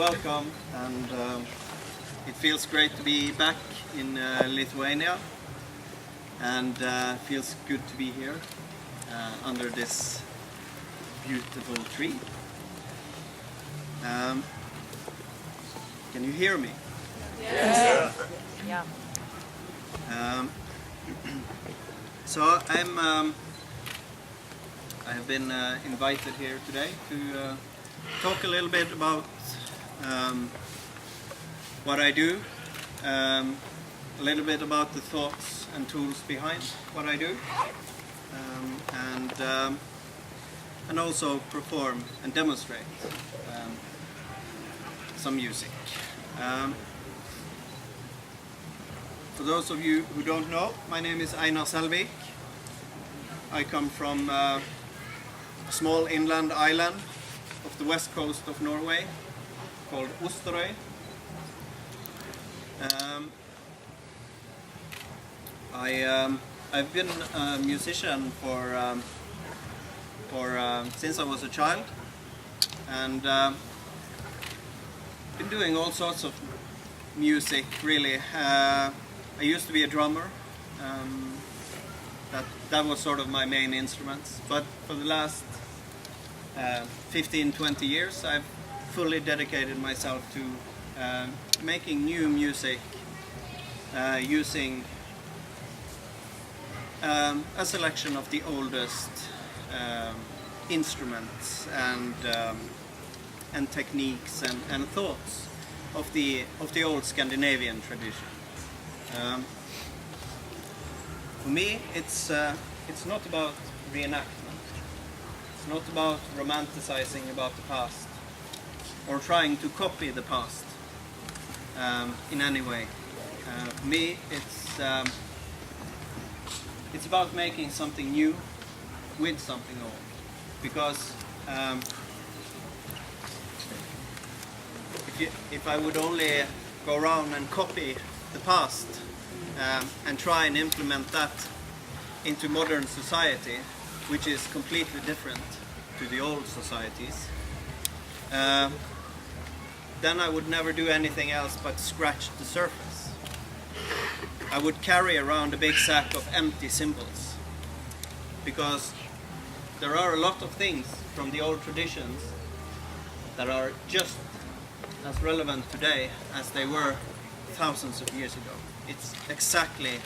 welcome, and it feels great to be back in Lithuania, and feels good to be here under this beautiful tree. Can you hear me? Yes. Yeah. So I have been invited here today to talk a little bit about what I do, a little bit about the thoughts and tools behind what I do, and also perform and demonstrate some music. For those of you who don't know, my name is Einar SELVIK. I come from a small inland island of the west coast of Norway called Osterøy. I've been a musician since I was a child, and been doing all sorts of music really. I used to be a drummer. That was sort of my main instruments, but for the last 15-20 years I've fully dedicated myself to making new music using a selection of the oldest instruments and techniques and thoughts of the old Scandinavian tradition. For me, it's not about reenactment. It's not about romanticizing about the past or trying to copy the past in any way. For me, it's about making something new with something old, because if I would only go around and copy the past and try and implement that into modern society, which is completely different to the old societies, then I would never do anything else but scratch the surface. I would carry around a big sack of empty symbols, because there are a lot of things from the old traditions that are just as relevant today as they were thousands of years ago. It's exactly,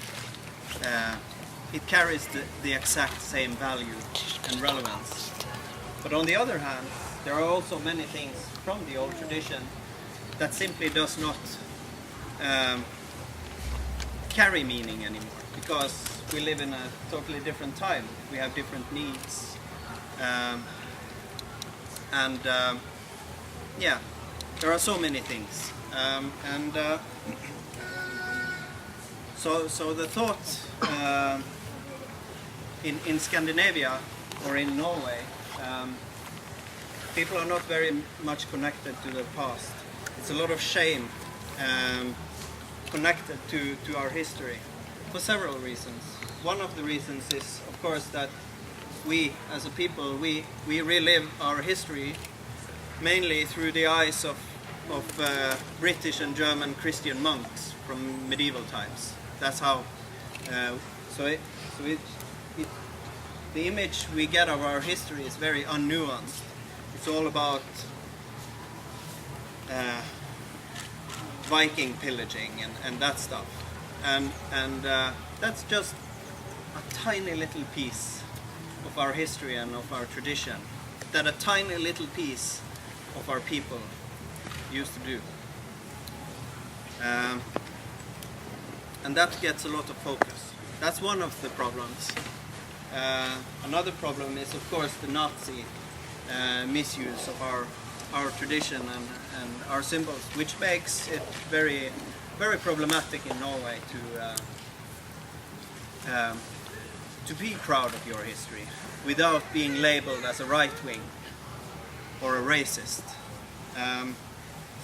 it carries the exact same value and relevance. But on the other hand, there are also many things from the old tradition that simply does not carry meaning anymore, because we live in a totally different time. We have different needs, yeah, there are so many things, so the thought in Scandinavia or in Norway, people are not very much connected to the past. It's a lot of shame connected to our history for several reasons. One of the reasons is, of course, that we as a people, we relive our history mainly through the eyes of British and German Christian monks from medieval times. That's how. The image we get of our history is very unnuanced. It's all about Viking pillaging and that stuff, and that's just a tiny little piece of our history and of our tradition that a tiny little piece of our people used to do, and that gets a lot of focus. That's one of the problems. Another problem is, of course, the Nazi misuse of our tradition and our symbols, which makes it very, very problematic in Norway to be proud of your history without being labeled as a right-wing or a racist.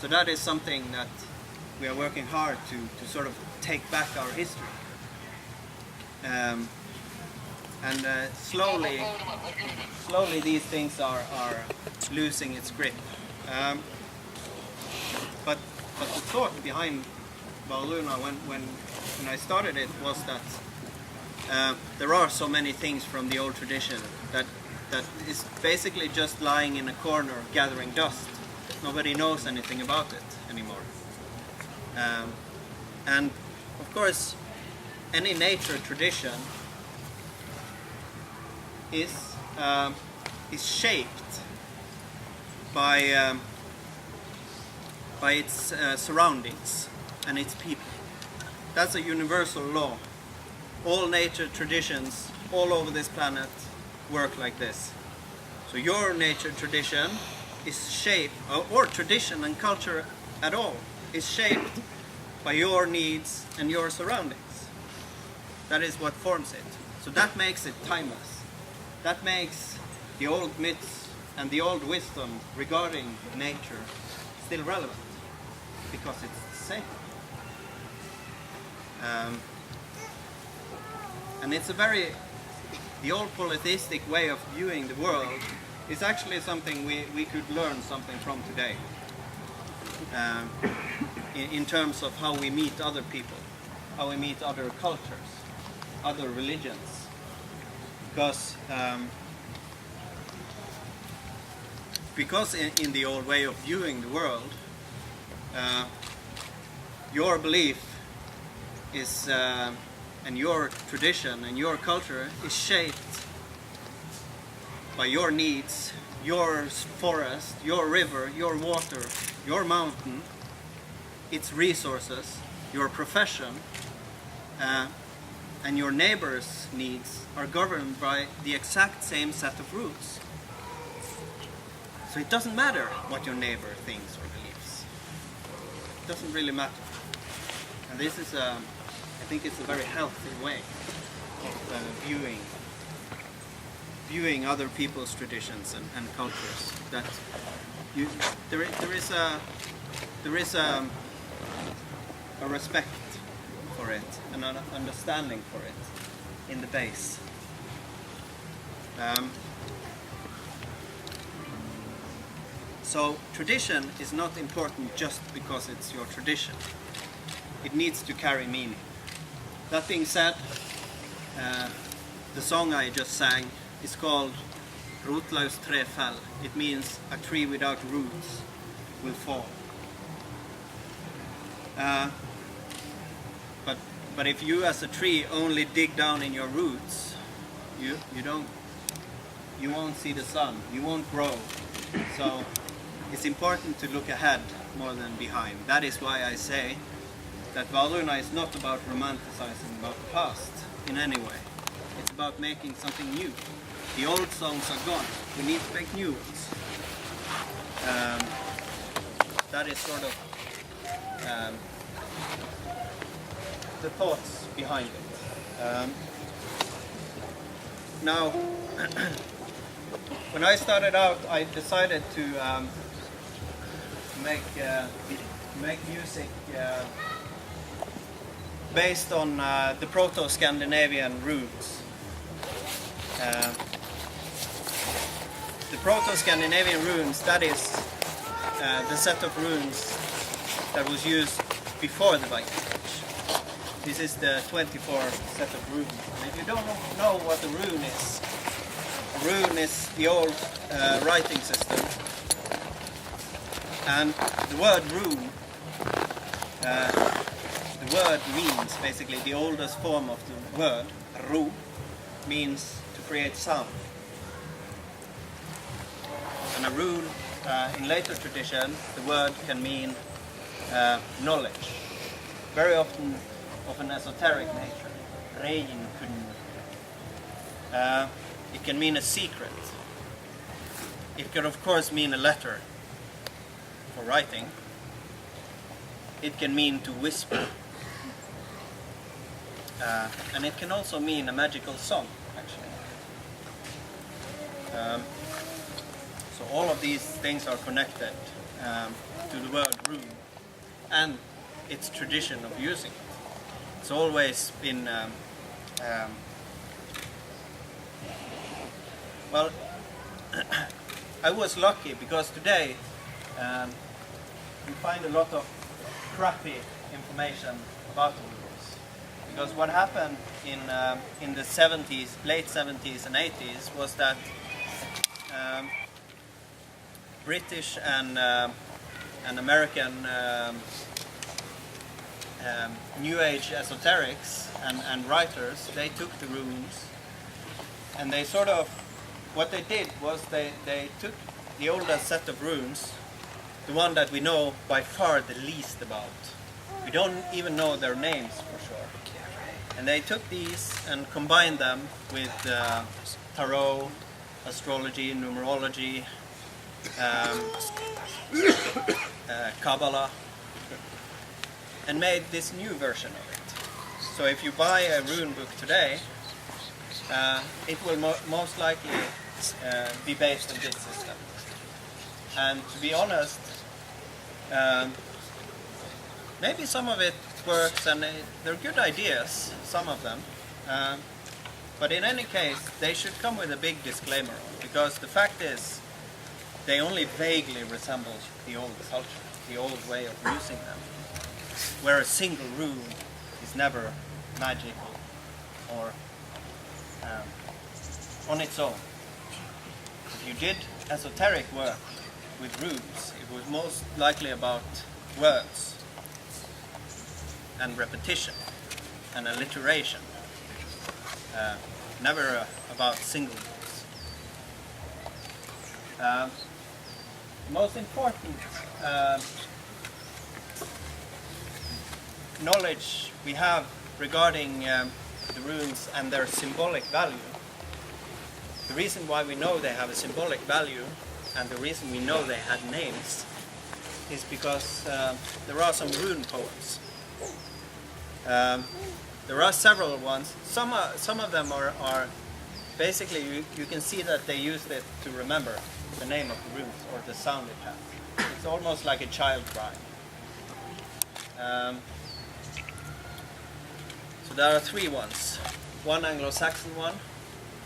So that is something that we are working hard to sort of take back our history. And slowly these things are losing its grip. but the thought behind Wardruna when I started it was that there are so many things from the old tradition that is basically just lying in a corner gathering dust. Nobody knows anything about it anymore. And of course, any nature tradition is shaped by its surroundings and its people. That's a universal law. All nature traditions all over this planet work like this. So your nature tradition is shaped, or tradition and culture at all, is shaped by your needs and your surroundings. That is what forms it. So that makes it timeless. That makes the old myths and the old wisdom regarding nature still relevant, because it's the same. And it's the old polytheistic way of viewing the world is actually something we could learn something from today, in terms of how we meet other people, how we meet other cultures, other religions, because in the old way of viewing the world, your belief is and your tradition and your culture is shaped by your needs, your forest, your river, your water, your mountain, its resources, your profession, and your neighbor's needs are governed by the exact same set of rules. So it doesn't matter what your neighbor thinks or believes. It doesn't really matter. And this is I think it's a very healthy way of viewing other people's traditions and cultures. That there is a respect for it and an understanding for it in the base. So tradition is not important just because it's your tradition. It needs to carry meaning. That being said, the song I just sang is called Rotlaus tre fell. It means a tree without roots will fall. But if you as a tree only dig down in your roots, you won't see the sun, you won't grow. So it's important to look ahead more than behind. That is why I say that Wardruna is not about romanticizing about the past in any way. It's about making something new. The old songs are gone. We need to make new ones. That is sort of the thoughts behind it. Now, when I started out, I decided to make music based on the Proto-Scandinavian roots. The Proto-Scandinavian runes, that is the set of runes that was used before the Viking Age. This is the 24 set of runes. And if you don't know what a rune is the old writing system. And the word rune, the word means basically the oldest form of the word, ru, means to create sound. And a rune, in later tradition, the word can mean knowledge, very often of an esoteric nature. Regin kunn. It can mean a secret. It can of course mean a letter for writing. It can mean to whisper. And it can also mean a magical song, actually. So all of these things are connected to the word rune and its tradition of using it. It's always been well, I was lucky because today you find a lot of crappy information about the runes. Because what happened in the 70s, late 70s and 80s was that British and American New Age esoterics and writers, they took the runes and they sort of, what they did was they took the oldest set of runes, the one that we know by far the least about. We don't even know their names for sure. And they took these and combined them with tarot, astrology, numerology, Kabbalah, and made this new version of it. So if you buy a rune book today, it will most likely be based on this system. And to be honest, maybe some of it works and they're good ideas, some of them. But in any case, they should come with a big disclaimer, because the fact is, they only vaguely resemble the old culture, the old way of using them, where a single rune is never magical or on its own. If you did esoteric work with runes, it was most likely about words and repetition and alliteration, never about single words. Most important knowledge we have regarding the runes and their symbolic value. The reason why we know they have a symbolic value and the reason we know they had names is because there are some rune poems. There are several ones. Some of them are basically, you can see that they used it to remember the name of the runes or the sound it has. It's almost like a child rhyme. So there are three ones. One Anglo-Saxon one,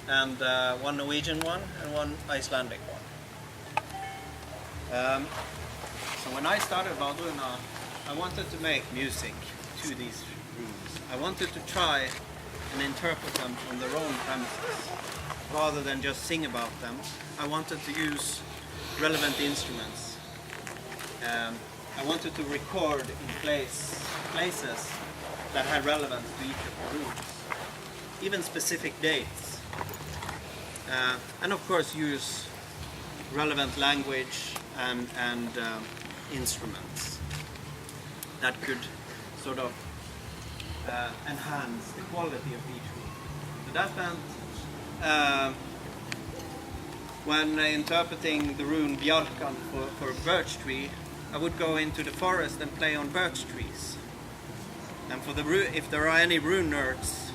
and one Norwegian one, and one Icelandic one. So when I started Wardruna, I wanted to make music to these runes. I wanted to try and interpret them on their own premises, rather than just sing about them. I wanted to use relevant instruments. I wanted to record in places that had relevance to each of the runes, even specific dates. And of course use relevant language and instruments that could sort of enhance the quality of each rune. So that meant when interpreting the rune Bjarkan for a birch tree, I would go into the forest and play on birch trees. And for if there are any rune nerds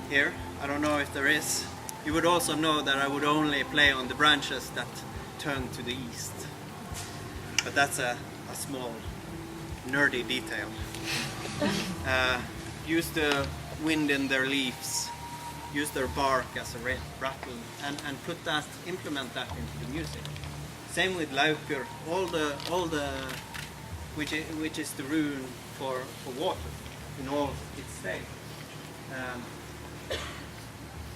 here, I don't know if there is, you would also know that I would only play on the branches that turn to the east. But that's a small nerdy detail. Use the wind in their leaves, use their bark as a rattle, and implement that into the music. Same with laukur, all the which is the rune for water in all its state.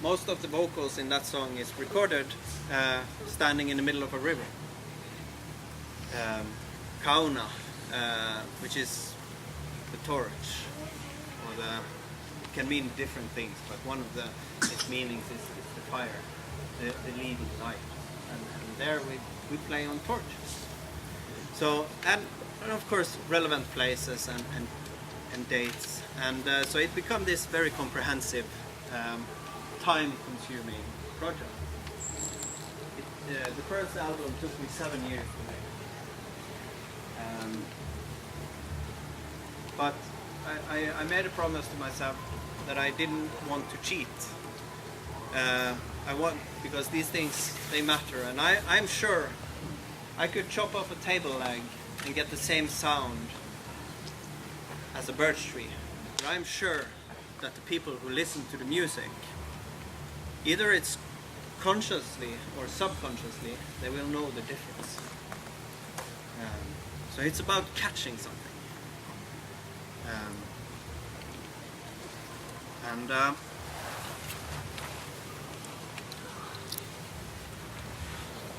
Most of the vocals in that song is recorded standing in the middle of a river. Kauna, which is the torch, or it can mean different things, but one of its meanings is the fire, the leading light, and there we play on torches. So and of course relevant places and dates, and so it became this very comprehensive, time-consuming project. The first album took me 7 years to make. But I made a promise to myself that I didn't want to cheat. Because these things, they matter, and I'm sure I could chop off a table leg and get the same sound as a birch tree. But I'm sure that the people who listen to the music, either it's consciously or subconsciously, they will know the difference. So it's about catching something.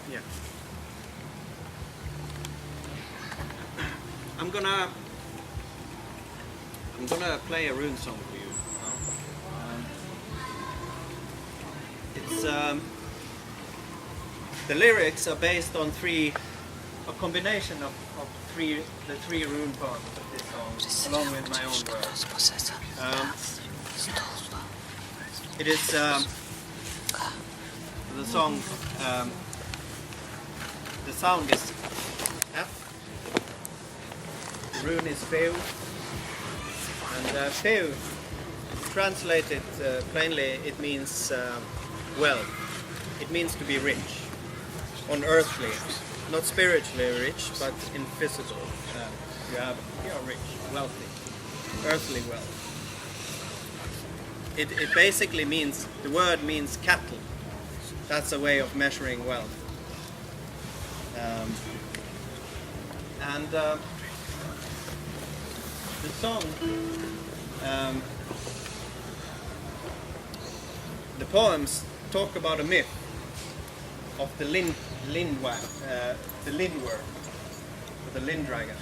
Yeah. I'm gonna play a rune song for you. It's the lyrics are based on a combination of the three rune parts of this song, along with my own words. It is the song. The sound is F. The rune is Feu, and Feu, translated plainly, it means wealth. It means to be rich, on earthly, not spiritually rich, but in physical. You are rich, wealthy, earthly wealth. It basically means, the word means cattle. That's a way of measuring wealth. The song, the poems talk about a myth of the lindworm, or the lind dragon.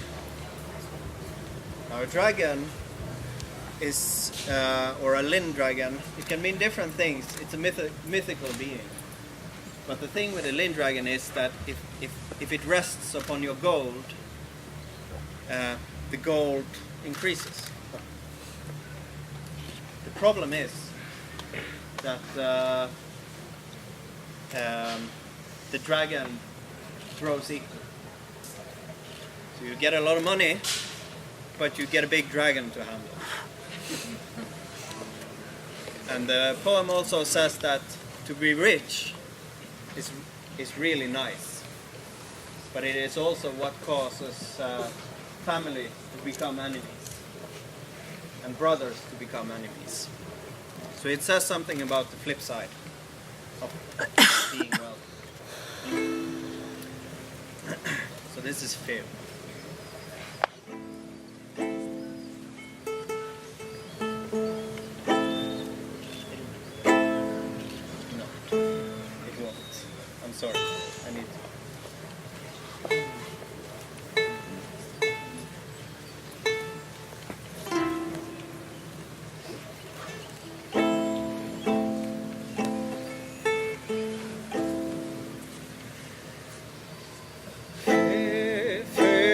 Now a dragon is, or a lind dragon, it can mean different things. It's a mythical being. But the thing with the lind dragon is that if it rests upon your gold, the gold increases. The problem is that the dragon throws equal. So you get a lot of money, but you get a big dragon to handle. And the poem also says that to be rich is really nice, but it is also what causes family to become enemies and brothers to become enemies. So it says something about the flip side of being wealthy. So this is fear. Sorry, I need to. Feu,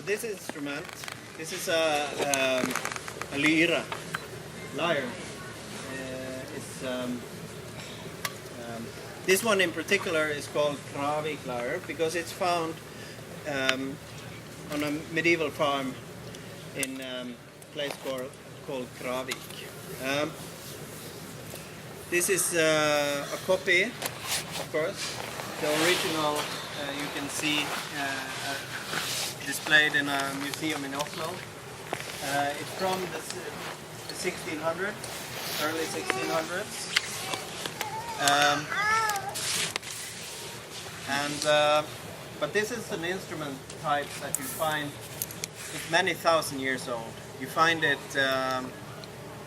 this instrument, this is a lyre. This one in particular is called Kravik lyre because it's found on a medieval farm in a place called Kravik. This is a copy, of course. The original you can see displayed in a museum in Oslo. It's from the 1600s, early 1600s. But this is an instrument type that you find, it's many thousand years old. You find it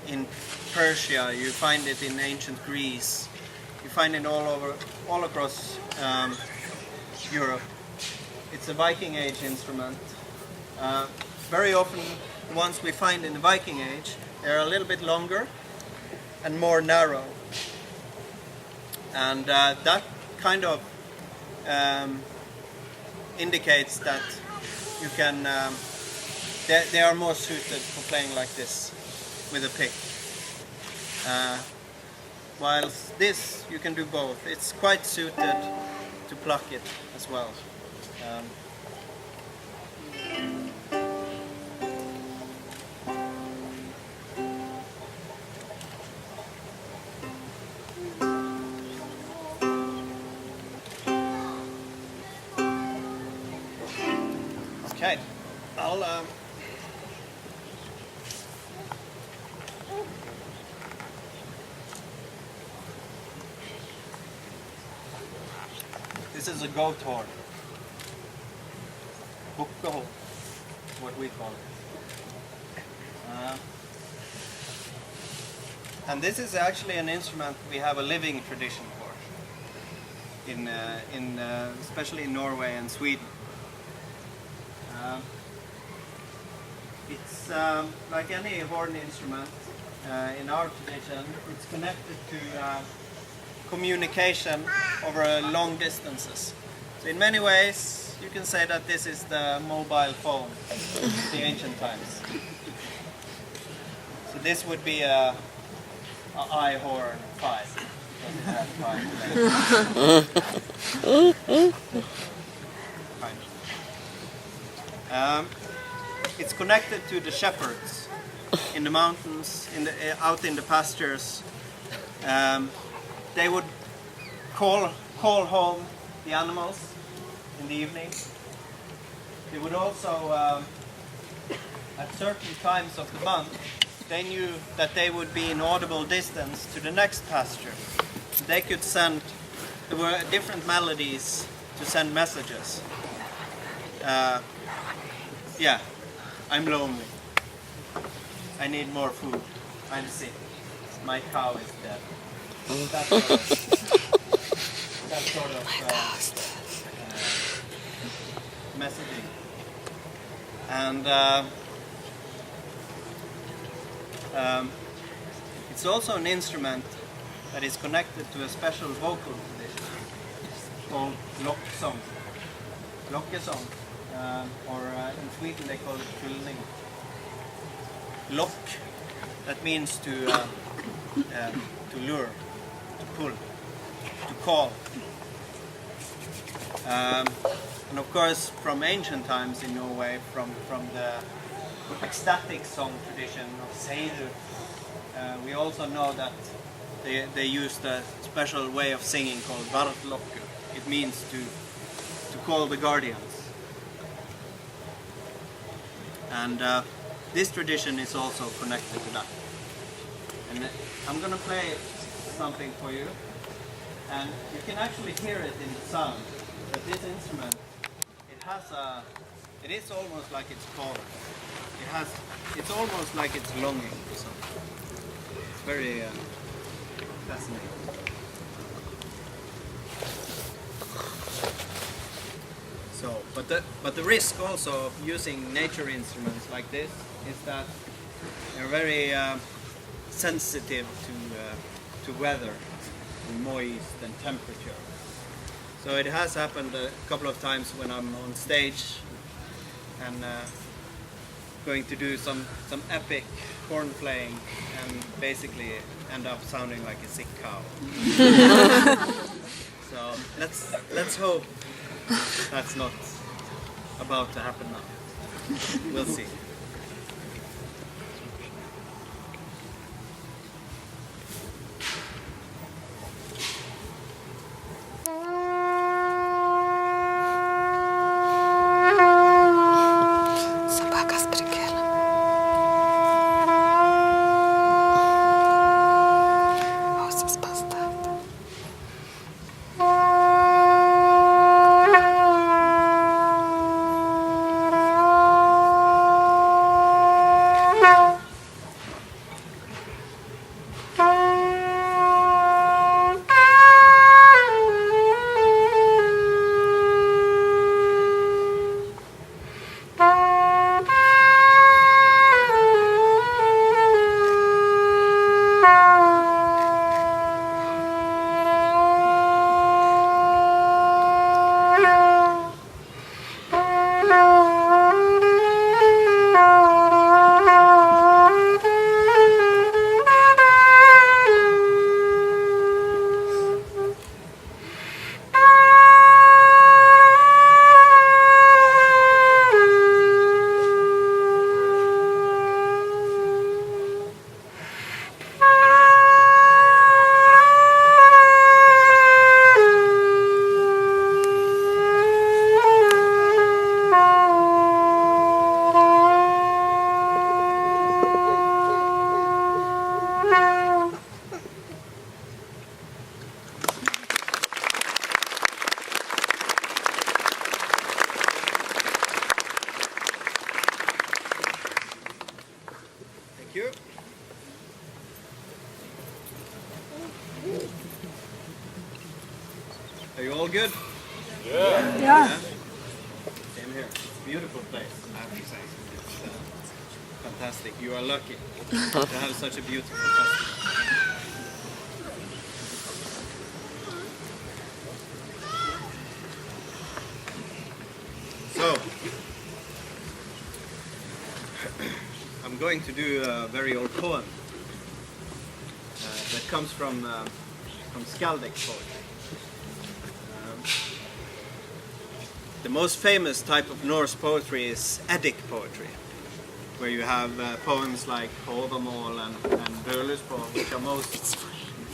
in Persia, you find it in ancient Greece, you find it all across Europe. It's a Viking Age instrument. Very often the ones we find in the Viking Age, they're a little bit longer and more narrow. And that kind of indicates that you can, they are more suited for playing like this with a pick. Whilst this, you can do both. It's quite suited to pluck it as well. Okay, this is a goat horn. Bukkehorn, what we call it. And this is actually an instrument we have a living tradition for, especially in Norway and Sweden. It's like any horn instrument in our tradition, it's connected to communication over long distances. So in many ways, you can say that this is the mobile phone of the ancient times. So this would be a I horn 5. Because it has 5 it's connected to the shepherds in the mountains, out in the pastures. They would call home the animals in the evening. They would also, at certain times of the month, they knew that they would be in audible distance to the next pasture. They could send, there were different melodies to send messages. Yeah, I'm lonely. I need more food. I'm sick. My cow is dead. That sort of messaging. And it's also an instrument that is connected to a special vocal tradition called locksång. Lockesång. Or in Sweden they call it fyllning. Lock, that means to lure, to pull, to call. And of course, from ancient times in Norway, from the ecstatic song tradition of Seidu, we also know that they used a special way of singing called vartlokku. It means to call the guardians. And this tradition is also connected to that. And I'm going to play something for you, and you can actually hear it in the sound. That this instrument, it is almost like it's calling. It's almost like it's longing for something. It's very fascinating. So, but the risk also of using nature instruments like this is that they're very sensitive to weather, and moist and temperature. So it has happened a couple of times when I'm on stage and going to do some epic horn playing and basically end up sounding like a sick cow. So let's hope that's not about to happen now. We'll see. Are you all good? Yeah. Same here. It's a beautiful place, I have to say. It's fantastic. You are lucky to have such a beautiful festival. So, I'm going to do a very old poem that comes from Skaldic poetry. The most famous type of Norse poetry is Eddic poetry, where you have poems like Håvamål and Völuspå, which are most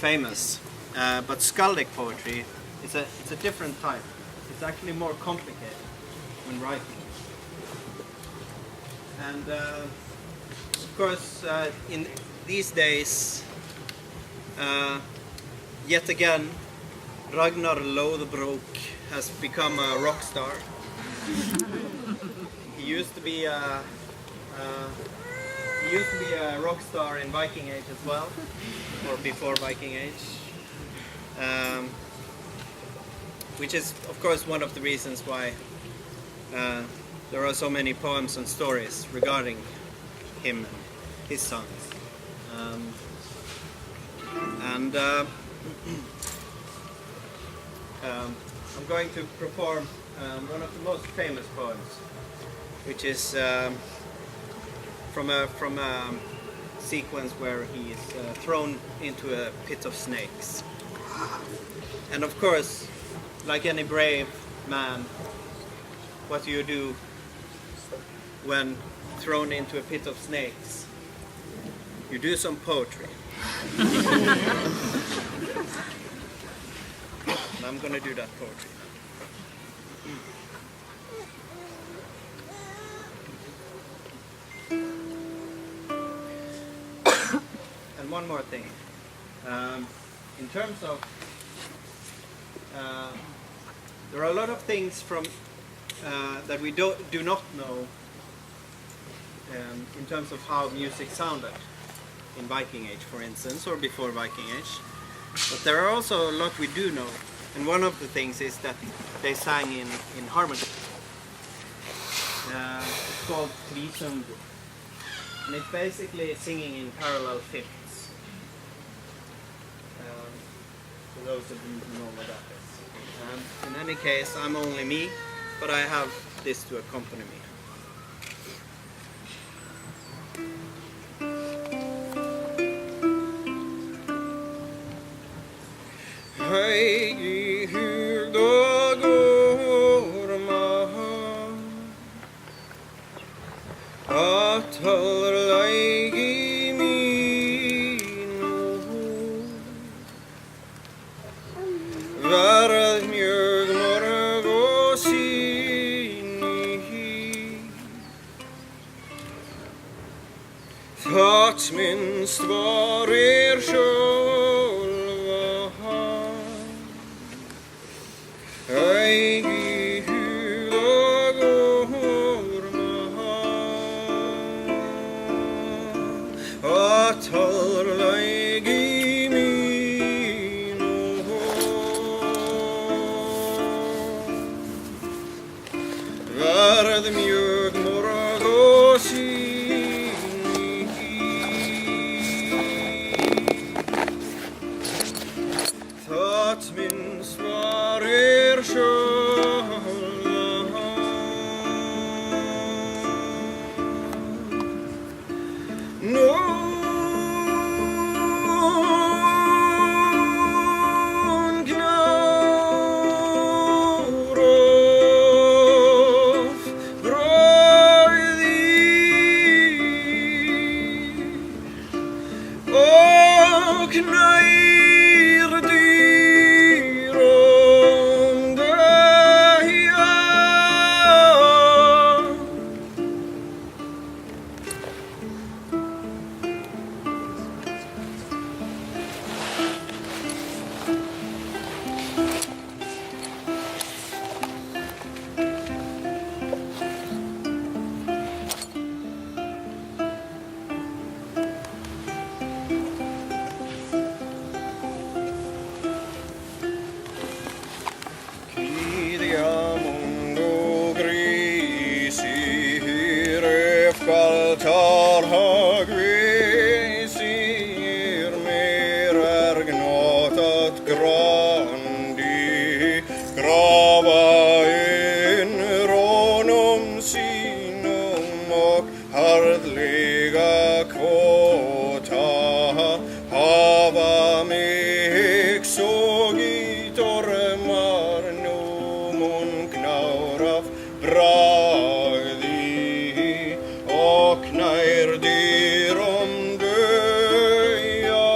famous. But Skaldic poetry it's a different type. It's actually more complicated when writing. And of course, in these days, yet again, Ragnar Lothbrok has become a rock star. He used to be a rock star in Viking Age as well, or before Viking Age, which is of course one of the reasons why there are so many poems and stories regarding him and his sons. I'm going to perform one of the most famous poems, which is from a sequence where he is thrown into a pit of snakes. And of course, like any brave man, what do you do when thrown into a pit of snakes? You do some poetry. And I'm gonna do that poetry. And one more thing. In terms of there are a lot of things from that we do not know in terms of how music sounded in Viking Age, for instance, or before Viking Age. But there are also a lot we do know. And one of the things is that they sang in harmony. It's called Trisundr. And it's basically singing in parallel fifths. For those of you who know what that is. In any case, I'm only me, but I have this to accompany me. talar leigi mínu verð mjög morg og síni þátt minnst varir sjálfa eigi hulag og horma að talar leigi mínu verð mjög morg og síni þátt minnst varir sjálfa Nón gnár of bragði og knær dýrum dæja Kvíðja mundo grísi refgaltar hagvísir mér gnotað grandi grafa inn rónum sínum og harðlega kvota hafa mig sog í dormar númun gnár af bragði og knær dýrum døya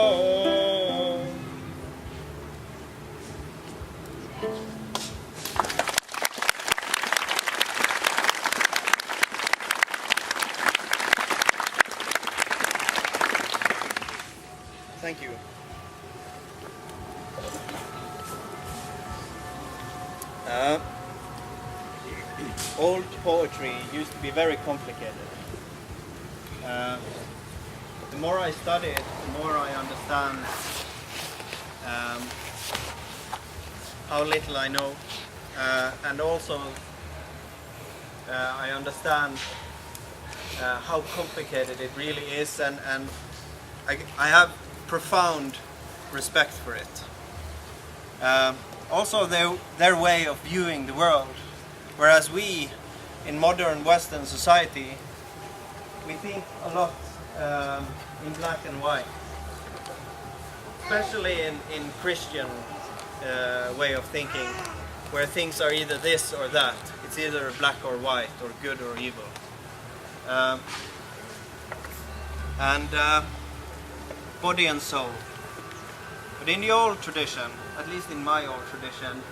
Thank you. Old poetry used to be very complicated. The more I study it, the more I understand how little I know, and also I understand how complicated it really is, and I have profound respect for it. Also their way of viewing the world, whereas we in modern Western society we think a lot in black and white, especially in Christian way of thinking, where things are either this or that. It's either black or white, or good or evil. And body and soul. But in the old tradition, at least in my old tradition,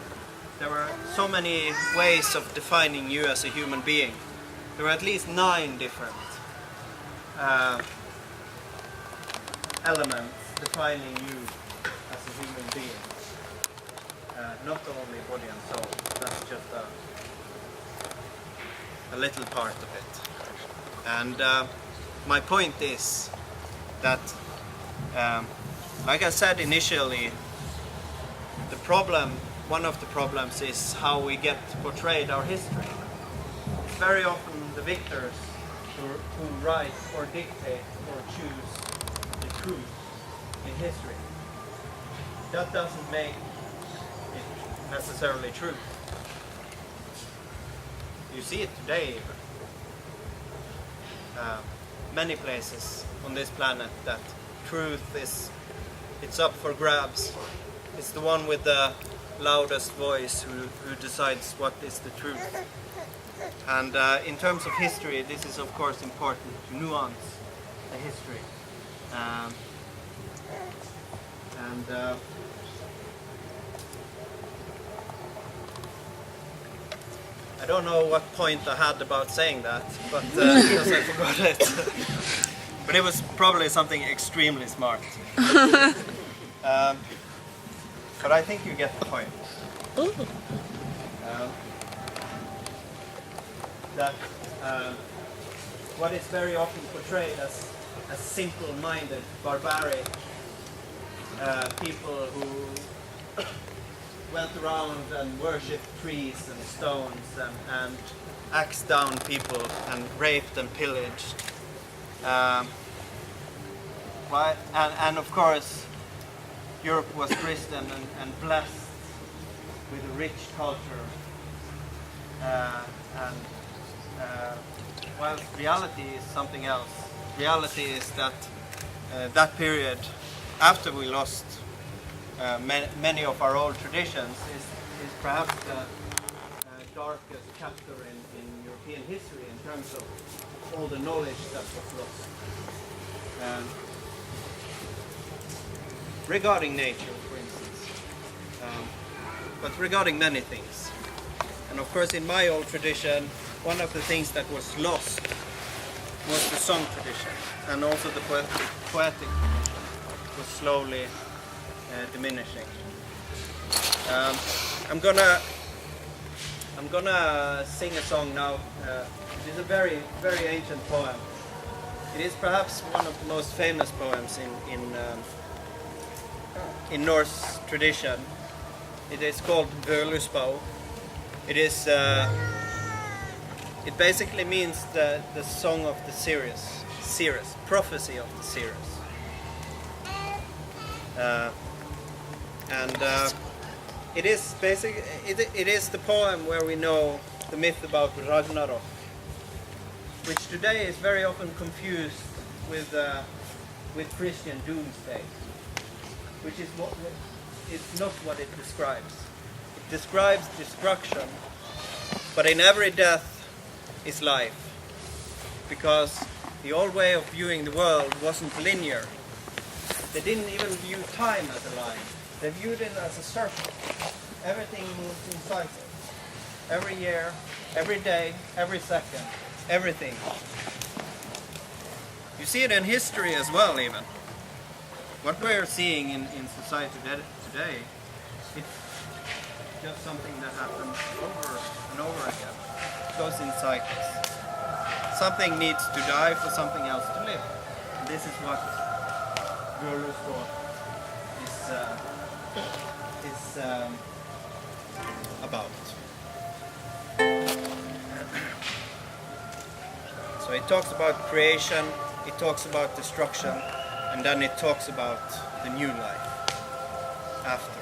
there were so many ways of defining you as a human being. There were at least 9 different elements defining you as a human being. Not only body and soul, that's just a little part of it. And my point is that, like I said initially, one of the problems is how we get portrayed our history. It's very often the victors who write or dictate or choose the truth in history. That doesn't make it necessarily true. You see it today even. Many places on this planet that truth it's up for grabs. It's the one with the loudest voice who decides what is the truth. And in terms of history, this is of course important to nuance the history. I don't know what point I had about saying that, but because I forgot it. But it was probably something extremely smart. But I think you get the point. That what is very often portrayed as simple-minded, barbaric people who went around and worshipped trees and stones and axed down people and raped and pillaged. And of course, Europe was Christian and blessed with a rich culture. While reality is something else. Reality is that that period, after we lost many of our old traditions, is perhaps the darkest chapter in European history in terms of all the knowledge that was lost. Regarding nature, for instance, but regarding many things. And of course, in my old tradition, one of the things that was lost was the song tradition, and also the poetic tradition was slowly diminishing. I'm gonna sing a song now. It is a very, very ancient poem. It is perhaps one of the most famous poems in Norse tradition. It is called Völuspá. It basically means the song of the Cirrus, prophecy of the Cirrus. It is basically it is the poem where we know the myth about Ragnarok, which today is very often confused with Christian doomsday, which is not what it describes. It describes destruction, but in every death is life, because the old way of viewing the world wasn't linear. They didn't even view time as a line. They viewed it as a circle. Everything moves in cycles. Every year, every day, every second, everything. You see it in history as well, even. What we're seeing in society today, it's just something that happens over and over again. It goes in cycles. Something needs to die for something else to live. And this is what Völuspá is about. So it talks about creation, it talks about destruction, and then it talks about the new life after.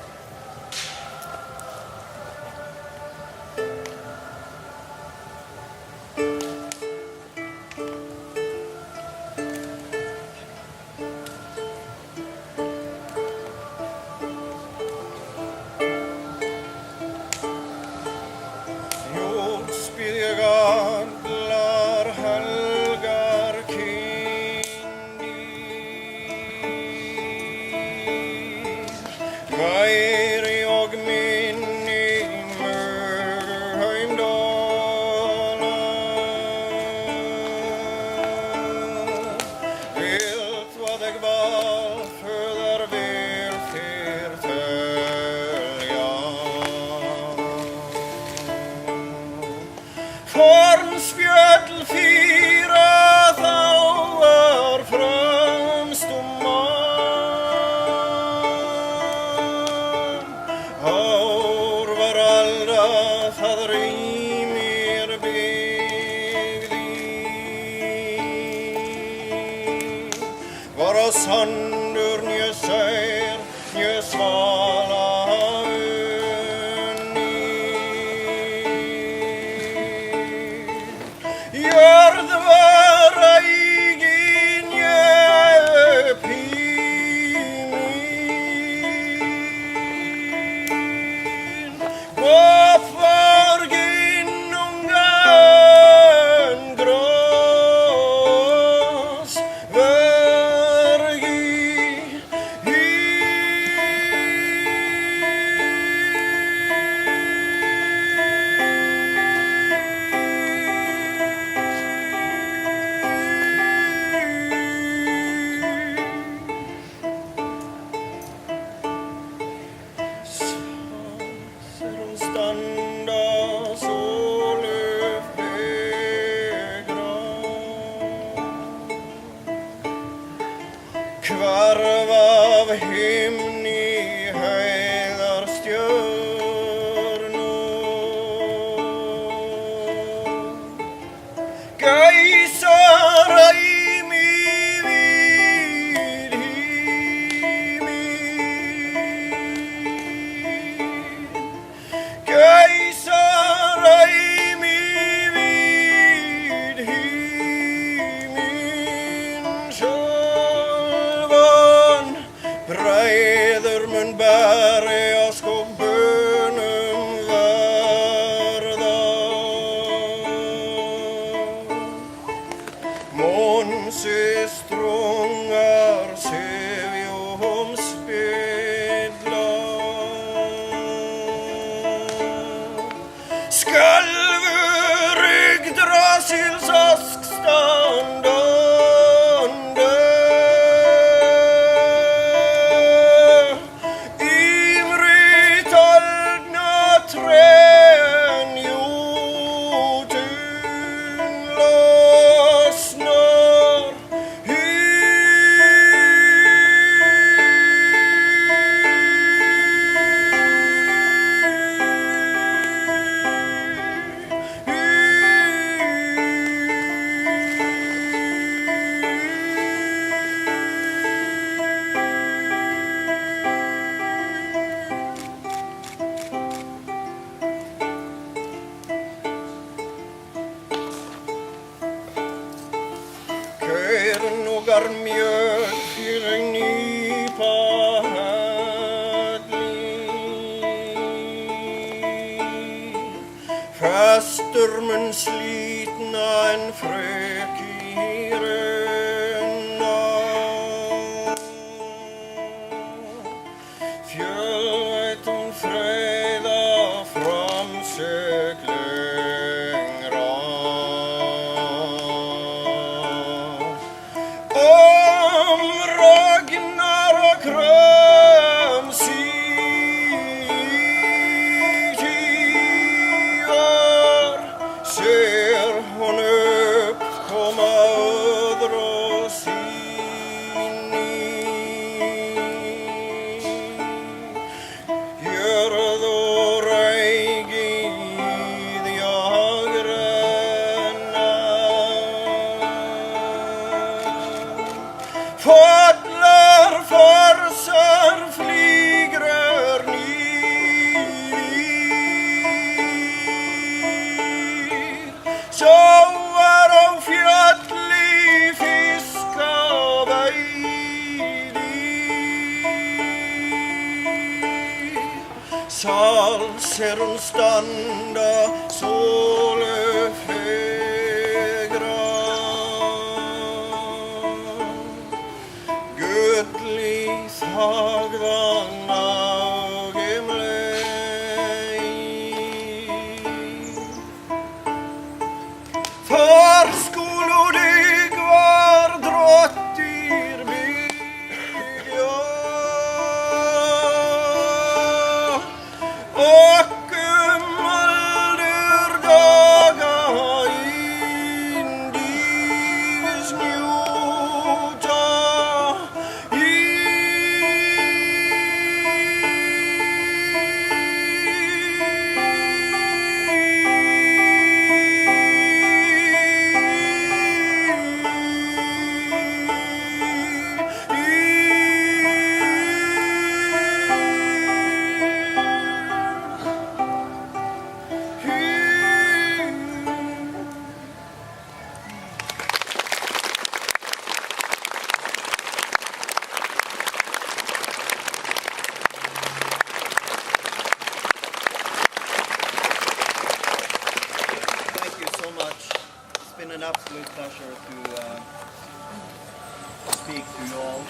himni höjdar stjörnor. Gaisar imi vid himin. Gaisar imi vid himin. Sjálvan breiður mun berja skógbönum verða. Månsi strångar sefjum spilla. Skalfur Yggdrasils askstandande. Ivrig taldna trän jotun lossnar. Kernuggar mjög fyrir nýpa helli. Festur mun slítna en frök í runna. Fjölveitum freyða framsöglengra. Om Ragnar och Krömsívar ser hon uppkomma ödra sinni. Jörður eigið jagrenna. Fåglar forsar flygrör nýr. Sjávar á fjalli fiska veiðir. Sals er hún standa sólu fegra. Gulli þagðan ágimleið. Þar skulu dygvar drottir byggja. Och aldur daga indís njóta. Thank you so much. It's been an absolute pleasure to speak to you all.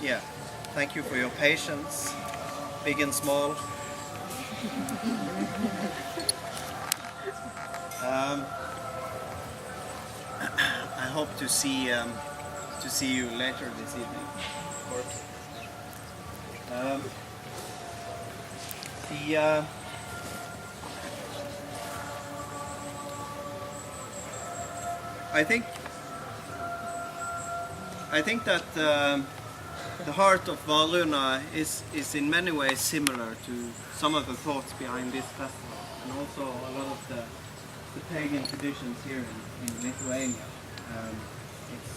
Yeah, thank you for your patience, big and small. I hope to see you later this evening, of course. I think I think that the heart of Wardruna is in many ways similar to some of the thoughts behind this festival, and also a lot of the pagan traditions here in Lithuania. It's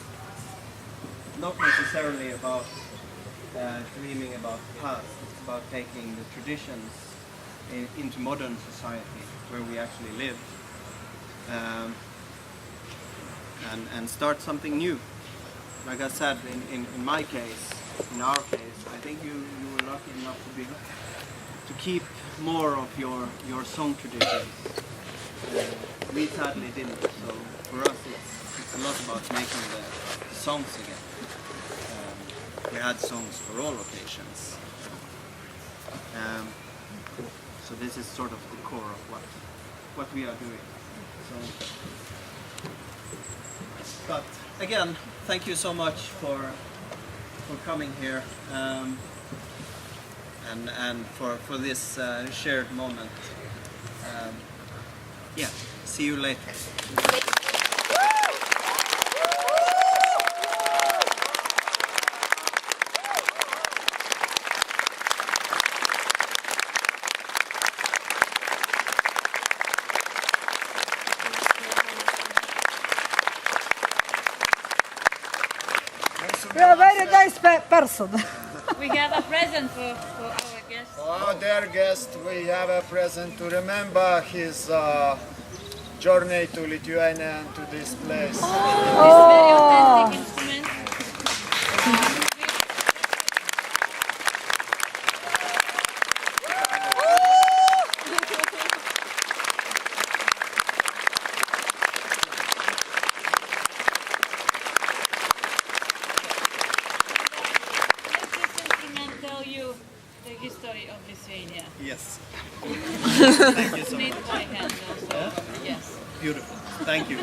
not necessarily about dreaming about the past, it's about taking the traditions into modern society where we actually live, and start something new. Like I said, in my case, in our case, I think you were lucky enough to keep more of your song traditions. We sadly didn't, so for us it's a lot about making the songs again. We had songs for all occasions. So this is sort of the core of what we are doing. So, but again, thank you so much for coming here, and for this shared moment. Yeah, see you later. You are a very nice person. We have a present for our guests. For our dear guest, we have a present to remember his journey to Lithuania and to this place. This very authentic instrument. The history of Lithuania. Yes. Thank you so Made much. by hand also. Yes. Beautiful. Thank you.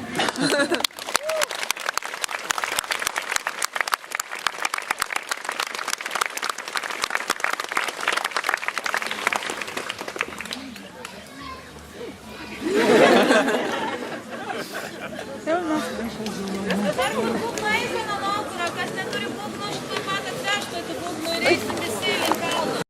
Dabar būgnais vieną vakarą, kas neturi būgnų,